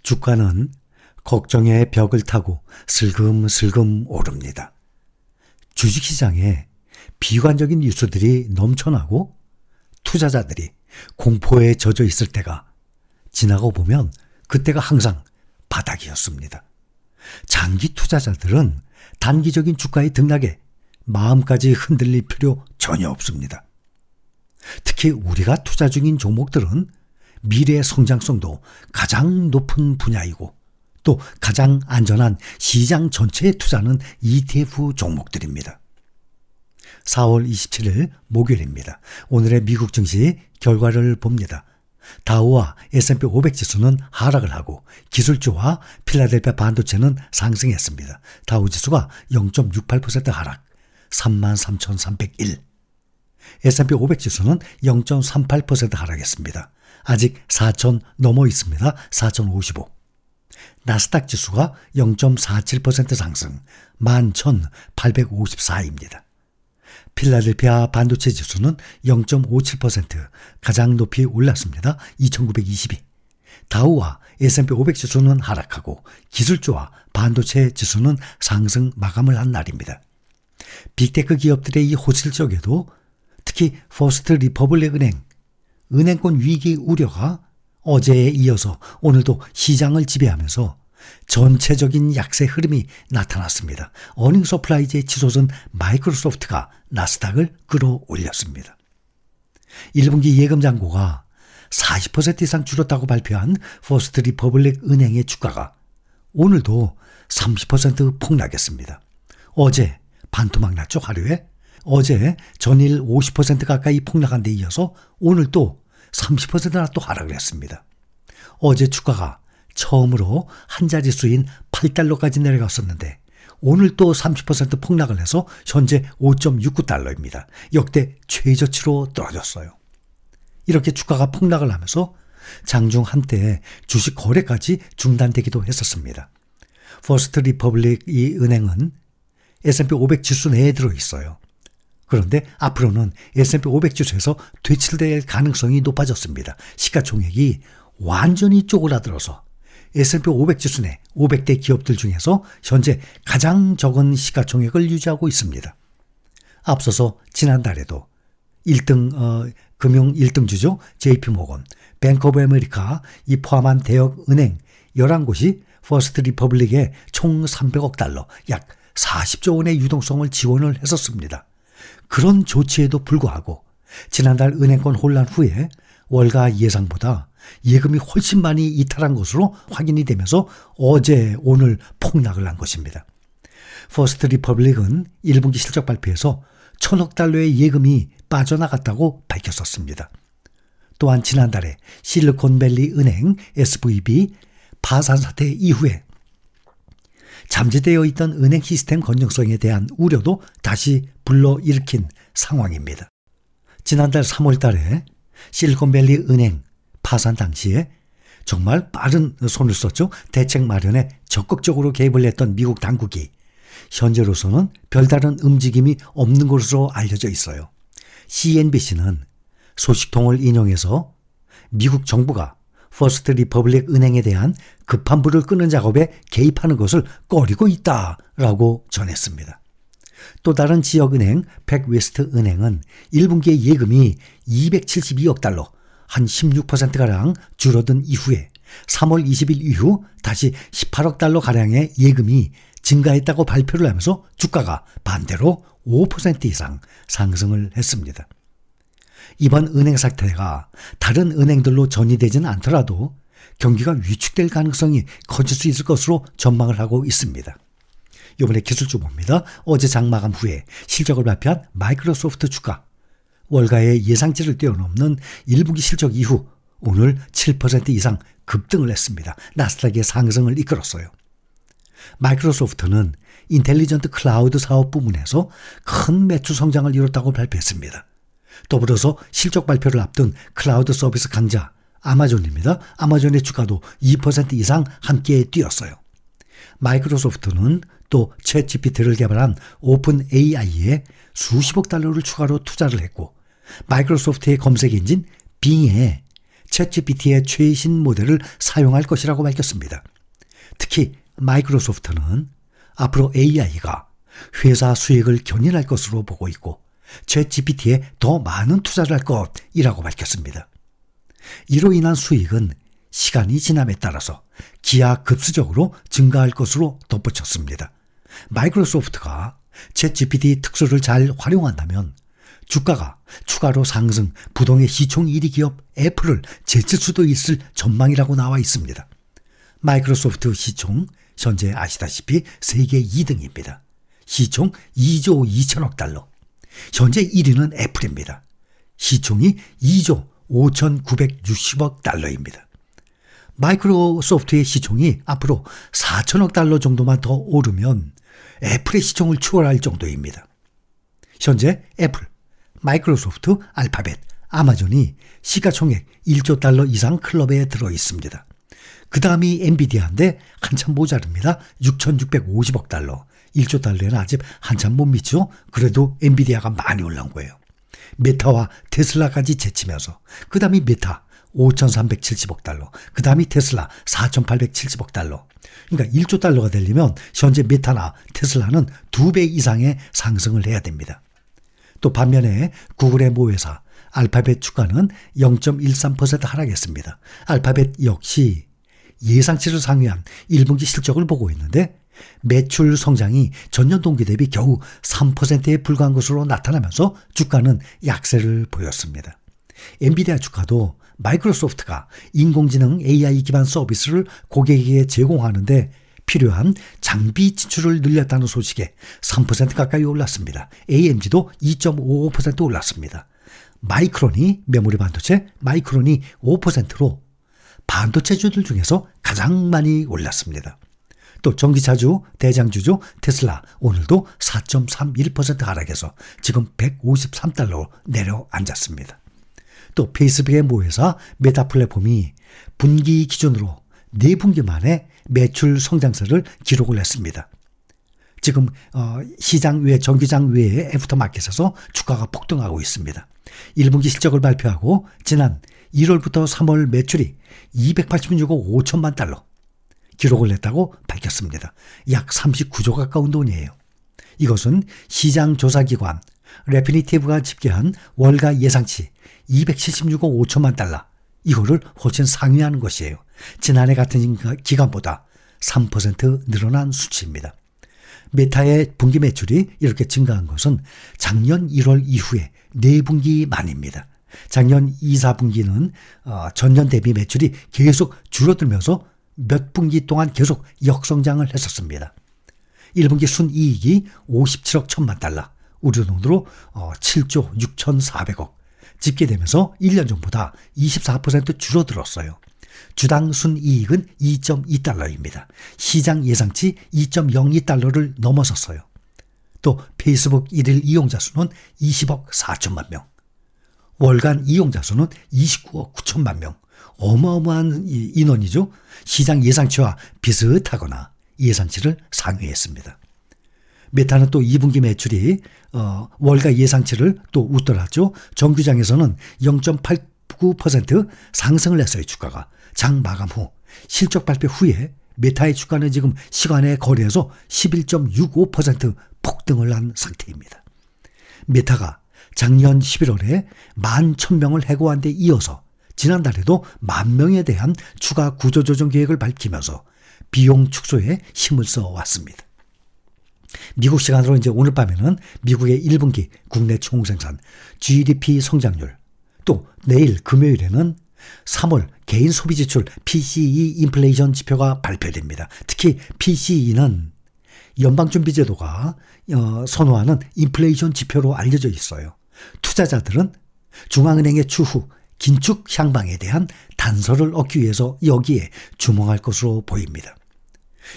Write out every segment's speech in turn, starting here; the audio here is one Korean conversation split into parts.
주가는 걱정의 벽을 타고 슬금슬금 오릅니다. 주식시장에 비관적인 뉴스들이 넘쳐나고 투자자들이 공포에 젖어 있을 때가 지나고 보면 그때가 항상 바닥이었습니다. 장기 투자자들은 단기적인 주가의 등락에 마음까지 흔들릴 필요 전혀 없습니다. 특히 우리가 투자 중인 종목들은 미래의 성장성도 가장 높은 분야이고 또 가장 안전한 시장 전체에 투자하는 ETF 종목들입니다. 4월 27일 목요일입니다. 오늘의 미국 증시 결과를 봅니다. 다우와 S&P 500 지수는 하락을 하고 기술주와 필라델피아 반도체는 상승했습니다. 다우 지수가 0.68% 하락, 33,301. S&P 500 지수는 0.38% 하락했습니다. 아직 4,000 넘어 있습니다. 4,055. 나스닥 지수가 0.47% 상승, 11,854입니다. 필라델피아 반도체 지수는 0.57% 가장 높이 올랐습니다. 2,922. 다우와 S&P 500 지수는 하락하고 기술주와 반도체 지수는 상승 마감을 한 날입니다. 빅테크 기업들의 이 호실적에도 특히 퍼스트 리퍼블릭 은행권 위기 우려가 어제에 이어서 오늘도 시장을 지배하면서 전체적인 약세 흐름이 나타났습니다. 어닝 서프라이즈에 치솟은 마이크로소프트가 나스닥을 끌어올렸습니다. 1분기 예금 잔고가 40% 이상 줄었다고 발표한 퍼스트 리퍼블릭 은행의 주가가 오늘도 30% 폭락했습니다. 어제 반토막 났죠, 하루에? 어제 전일 50% 가까이 폭락한 데 이어서 오늘 또 30%나 또 하락을 했습니다. 어제 주가가 처음으로 한 자릿수인 8달러까지 내려갔었는데 오늘 또 30% 폭락을 해서 현재 5.69달러입니다. 역대 최저치로 떨어졌어요. 이렇게 주가가 폭락을 하면서 장중 한때 주식 거래까지 중단되기도 했었습니다. 퍼스트 리퍼블릭 이 은행은 S&P 500 지수 내에 들어있어요. 그런데 앞으로는 S&P 500 지수에서 되칠될 가능성이 높아졌습니다. 시가총액이 완전히 쪼그라들어서 S&P 500 지수 내 500대 기업들 중에서 현재 가장 적은 시가총액을 유지하고 있습니다. 앞서서 지난달에도 1등 금융 1등주죠. JP모건, 뱅크 오브 아메리카 이 포함한 대형 은행 11곳이 퍼스트 리퍼블릭에 총 300억 달러, 약 40조 원의 유동성을 지원을 했었습니다. 그런 조치에도 불구하고 지난달 은행권 혼란 후에 월가 예상보다 예금이 훨씬 많이 이탈한 것으로 확인이 되면서 어제 오늘 폭락을 한 것입니다. 퍼스트 리퍼블릭은 1분기 실적 발표에서 1,000억 달러의 예금이 빠져나갔다고 밝혔었습니다. 또한 지난달에 실리콘밸리 은행 SVB 파산 사태 이후에 잠재되어 있던 은행 시스템 건전성에 대한 우려도 다시 불러일으킨 상황입니다. 지난달 3월 달에 실리콘밸리 은행 파산 당시에 정말 빠른 손을 썼죠. 대책 마련에 적극적으로 개입을 했던 미국 당국이 현재로서는 별다른 움직임이 없는 것으로 알려져 있어요. CNBC는 소식통을 인용해서 미국 정부가 퍼스트 리퍼블릭 은행에 대한 급한 불을 끄는 작업에 개입하는 것을 꺼리고 있다라고 전했습니다. 또 다른 지역은행 팩웨스트 은행은 1분기에 예금이 272억 달러, 한 16%가량 줄어든 이후에 3월 20일 이후 다시 18억 달러가량의 예금이 증가했다고 발표를 하면서 주가가 반대로 5% 이상 상승을 했습니다. 이번 은행 사태가 다른 은행들로 전이되지는 않더라도 경기가 위축될 가능성이 커질 수 있을 것으로 전망을 하고 있습니다. 이번에 기술주 봅니다. 어제 장마감 후에 실적을 발표한 마이크로소프트 주가 월가의 예상치를 뛰어넘는 1분기 실적 이후 오늘 7% 이상 급등을 했습니다. 나스닥의 상승을 이끌었어요. 마이크로소프트는 인텔리전트 클라우드 사업 부문에서 큰 매출 성장을 이뤘다고 발표했습니다. 더불어서 실적 발표를 앞둔 클라우드 서비스 강자 아마존입니다. 아마존의 주가도 2% 이상 함께 뛰었어요. 마이크로소프트는 또 챗GPT를 개발한 오픈 AI에 수십억 달러를 추가로 투자를 했고 마이크로소프트의 검색 엔진 빙에 챗GPT의 최신 모델을 사용할 것이라고 밝혔습니다. 특히 마이크로소프트는 앞으로 AI가 회사 수익을 견인할 것으로 보고 있고 챗GPT에 더 많은 투자를 할 것이라고 밝혔습니다. 이로 인한 수익은 시간이 지남에 따라서 기하급수적으로 증가할 것으로 덧붙였습니다. 마이크로소프트가 챗GPT 특수를 잘 활용한다면 주가가 추가로 상승, 부동의 시총 1위 기업 애플을 제칠 수도 있을 전망이라고 나와 있습니다. 마이크로소프트 시총 현재 아시다시피 세계 2등입니다. 시총 2조 2천억 달러. 현재 1위는 애플입니다. 시총이 2조 5,960억 달러입니다. 마이크로소프트의 시총이 앞으로 4천억 달러 정도만 더 오르면 애플의 시총을 추월할 정도입니다. 현재 애플, 마이크로소프트, 알파벳, 아마존이 시가총액 1조 달러 이상 클럽에 들어 있습니다. 그 다음이 엔비디아인데 한참 모자릅니다. 6,650억 달러. 1조 달러에는 아직 한참 못 미치죠. 그래도 엔비디아가 많이 올라온 거예요. 메타와 테슬라까지 제치면서 그 다음이 메타 5,370억 달러. 그 다음이 테슬라 4,870억 달러. 그러니까 1조 달러가 되려면 현재 메타나 테슬라는 2배 이상의 상승을 해야 됩니다. 또 반면에 구글의 모회사 알파벳 주가는 0.13% 하락했습니다. 알파벳 역시 예상치를 상회한 1분기 실적을 보고 있는데 매출 성장이 전년 동기 대비 겨우 3%에 불과한 것으로 나타나면서 주가는 약세를 보였습니다. 엔비디아 주가도 마이크로소프트가 인공지능 AI 기반 서비스를 고객에게 제공하는데 필요한 장비 지출을 늘렸다는 소식에 3% 가까이 올랐습니다. AMD도 2.55% 올랐습니다. 마이크론이 메모리 반도체, 마이크론이 5%로 반도체주들 중에서 가장 많이 올랐습니다. 또 전기차주 대장주죠 테슬라 오늘도 4.31% 하락해서 지금 153달러로 내려앉았습니다. 또 페이스북의 모회사 메타 플랫폼이 분기 기준으로 4분기 만에 매출 성장세를 기록을 했습니다. 지금 시장 외 정기장 외에 애프터마켓에서 주가가 폭등하고 있습니다. 1분기 실적을 발표하고 지난 1월부터 3월 매출이 286억 5천만 달러 기록을 냈다고 밝혔습니다. 약 39조 가까운 돈이에요. 이것은 시장조사기관 레피니티브가 집계한 월가 예상치 276억 5천만 달러 이거를 훨씬 상회하는 것이에요. 지난해 같은 기간보다 3% 늘어난 수치입니다. 메타의 분기 매출이 이렇게 증가한 것은 작년 1월 이후에 4분기 만입니다. 작년 2, 4분기는 전년 대비 매출이 계속 줄어들면서 몇 분기 동안 계속 역성장을 했었습니다. 1분기 순이익이 57억 1천만 달러, 우리 돈으로 7조 6,400억 집계되면서 1년 전보다 24% 줄어들었어요. 주당 순이익은 2.2달러입니다. 시장 예상치 2.02달러를 넘어섰어요. 또 페이스북 1일 이용자 수는 20억 4천만 명, 월간 이용자 수는 29억 9천만 명. 어마어마한 인원이죠. 시장 예상치와 비슷하거나 예상치를 상회했습니다. 메타는 또 2분기 매출이 월가 예상치를 또 웃돌았죠. 정규장에서는 0.89% 상승을 했어요. 주가가 장 마감 후 실적 발표 후에 메타의 주가는 지금 시간의 거래에서 11.65% 폭등을 한 상태입니다. 메타가 작년 11월에 11,000명을 해고한 데 이어서 지난달에도 10,000명에 대한 추가 구조조정 계획을 밝히면서 비용 축소에 힘을 써왔습니다. 미국 시간으로 이제 오늘 밤에는 미국의 1분기 국내 총생산, GDP 성장률, 또 내일 금요일에는 3월 개인 소비 지출 PCE 인플레이션 지표가 발표됩니다. 특히 PCE는 연방준비제도가 선호하는 인플레이션 지표로 알려져 있어요. 투자자들은 중앙은행의 추후 긴축 향방에 대한 단서를 얻기 위해서 여기에 주목할 것으로 보입니다.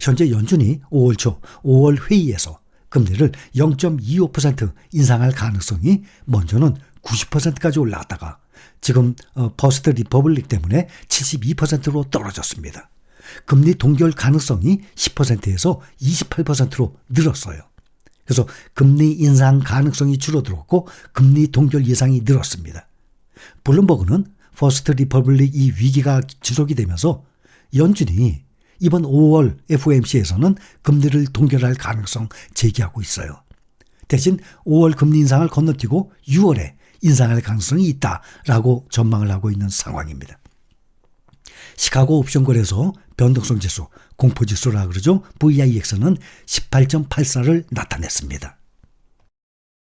현재 연준이 5월 초 5월 회의에서 금리를 0.25% 인상할 가능성이 먼저는 90%까지 올라갔다가 지금 퍼스트 리퍼블릭 때문에 72%로 떨어졌습니다. 금리 동결 가능성이 10%에서 28%로 늘었어요. 그래서 금리 인상 가능성이 줄어들었고 금리 동결 예상이 늘었습니다. 블룸버그는 퍼스트 리퍼블릭 이 위기가 지속이 되면서 연준이 이번 5월 FOMC에서는 금리를 동결할 가능성 제기하고 있어요. 대신 5월 금리 인상을 건너뛰고 6월에 인상할 가능성이 있다라고 전망을 하고 있는 상황입니다. 시카고 옵션 거래소 변동성 지수, 공포지수라 그러죠. VIX는 18.84를 나타냈습니다.